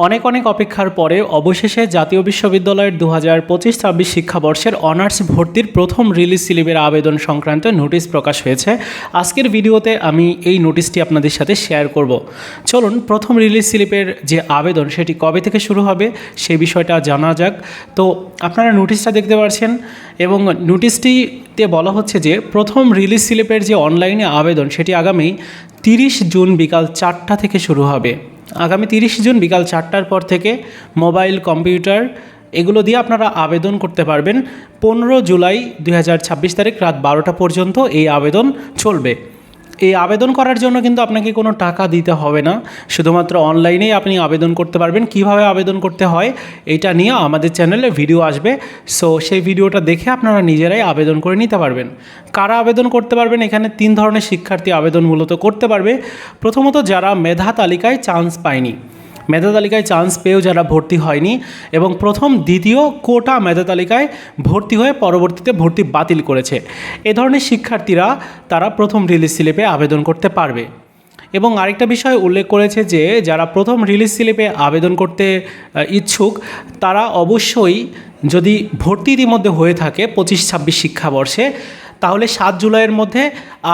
অনেক অপেক্ষার পরে অবশেষে জাতীয় বিশ্ববিদ্যালয়ের 2025-26 শিক্ষাবর্ষের অনার্স ভর্তির প্রথম রিলিজ স্লিপের আবেদন সংক্রান্ত নোটিশ প্রকাশ হয়েছে। আজকের ভিডিওতে আমি এই নোটিশটি আপনাদের সাথে শেয়ার করব। চলুন প্রথম রিলিজ স্লিপের যে আবেদন সেটি কবে থেকে শুরু হবে সেই বিষয়টা জানা যাক। তো আপনারা নোটিশটা দেখতে পাচ্ছেন এবং নোটিশটিতে বলা হচ্ছে যে প্রথম রিলিজ স্লিপের যে অনলাইনে আবেদন সেটি আগামী 30 জুন বিকাল 4টা থেকে শুরু হবে। আগামী 30 জুন বিকাল 4টার পর থেকে মোবাইল, কম্পিউটার এগুলো দিয়ে আপনারা আবেদন করতে পারবেন। 15 জুলাই 2026 তারিখ রাত 12টা পর্যন্ত এই আবেদন চলবে। এই আবেদন করার জন্য কিন্তু আপনাকে কোনো টাকা দিতে হবে না, শুধুমাত্র অনলাইনেই আপনি আবেদন করতে পারবেন। কিভাবে আবেদন করতে হয় এটা নিয়ে আমাদের চ্যানেলে ভিডিও আসবে, সো সেই ভিডিওটা দেখে আপনারা নিজেরাই আবেদন করে নিতে পারবেন। কারা আবেদন করতে পারবেন? এখানে 3 ধরনের শিক্ষার্থী আবেদন মূলত করতে পারবে। প্রথমত যারা মেধা তালিকায় চান্স পায়নি, মেধা তালিকায় চান্স পেয়েও যারা ভর্তি হয়নি এবং প্রথম দ্বিতীয় কোটা মেধা তালিকায় ভর্তি হয়ে পরবর্তীতে ভর্তি বাতিল করেছে, এ ধরনের শিক্ষার্থীরা তারা প্রথম রিলিজ স্লিপে আবেদন করতে পারবে। এবং আরেকটা বিষয় উল্লেখ করেছে যে যারা প্রথম রিলিজ স্লিপে আবেদন করতে ইচ্ছুক তারা অবশ্যই, যদি ভর্তি ইতিমধ্যে হয়ে থাকে 25-26 শিক্ষাবর্ষে, তাহলে 7 জুলাইয়ের মধ্যে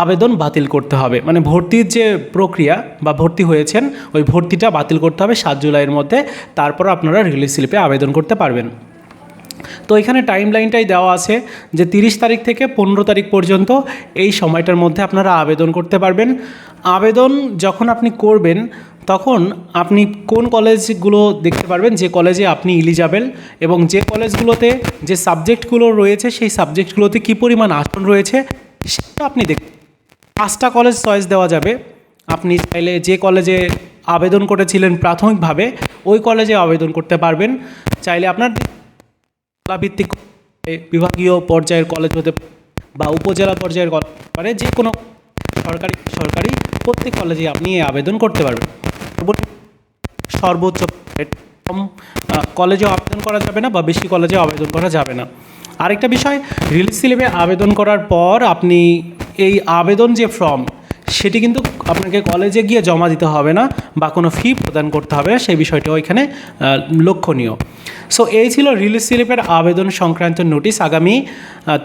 আবেদন বাতিল করতে হবে। মানে ভর্তির যে প্রক্রিয়া বা ভর্তি হয়েছেন ওই ভর্তিটা বাতিল করতে হবে 7 জুলাইয়ের মধ্যে, তারপর আপনারা রিলিজ স্লিপে আবেদন করতে পারবেন। তো এখানে টাইম লাইনটাই দেওয়া আছে যে 30 তারিখ থেকে 15 তারিখ পর্যন্ত এই সময়টার মধ্যে আপনারা আবেদন করতে পারবেন। আবেদন যখন আপনি করবেন তখন আপনি কোন কলেজগুলো দেখতে পারবেন, যে কলেজে আপনি এলিজিবল এবং যে কলেজগুলোতে যে সাবজেক্টগুলো রয়েছে সেই সাবজেক্টগুলোতে কী পরিমাণ আসন রয়েছে সেটা আপনি দেখুন। 5টা কলেজ চয়েস দেওয়া যাবে। আপনি চাইলে যে কলেজে আবেদন করেছিলেন প্রাথমিকভাবে ওই কলেজে আবেদন করতে পারবেন। চাইলে আপনার জেলাভিত্তিক বিভাগীয় পর্যায়ের কলেজ হতে বা উপজেলা পর্যায়ের কলেজ হতে পারে, যে কোনো সরকারি প্রত্যেক কলেজে আপনি আবেদন করতে পারবেন। সর্বোচ্চ কম কলেজেও আবেদন করা যাবে না বা বেশি কলেজেও আবেদন করা যাবে না। আরেকটা বিষয়, রিলিজ স্লিপে আবেদন করার পর আপনি এই আবেদন যে ফর্ম সেটি কিন্তু আপনাকে কলেজে গিয়ে জমা দিতে হবে না বা কোনো ফি প্রদান করতে হবে না, সেই বিষয়টাও এখানে লক্ষণীয়। সো এই ছিল রিলিজ স্লিপের আবেদন সংক্রান্ত নোটিশ। আগামী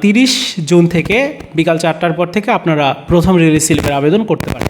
30 জুন থেকে বিকাল 4টার পর থেকে আপনারা প্রথম রিলিজ স্লিপের আবেদন করতে পারেন।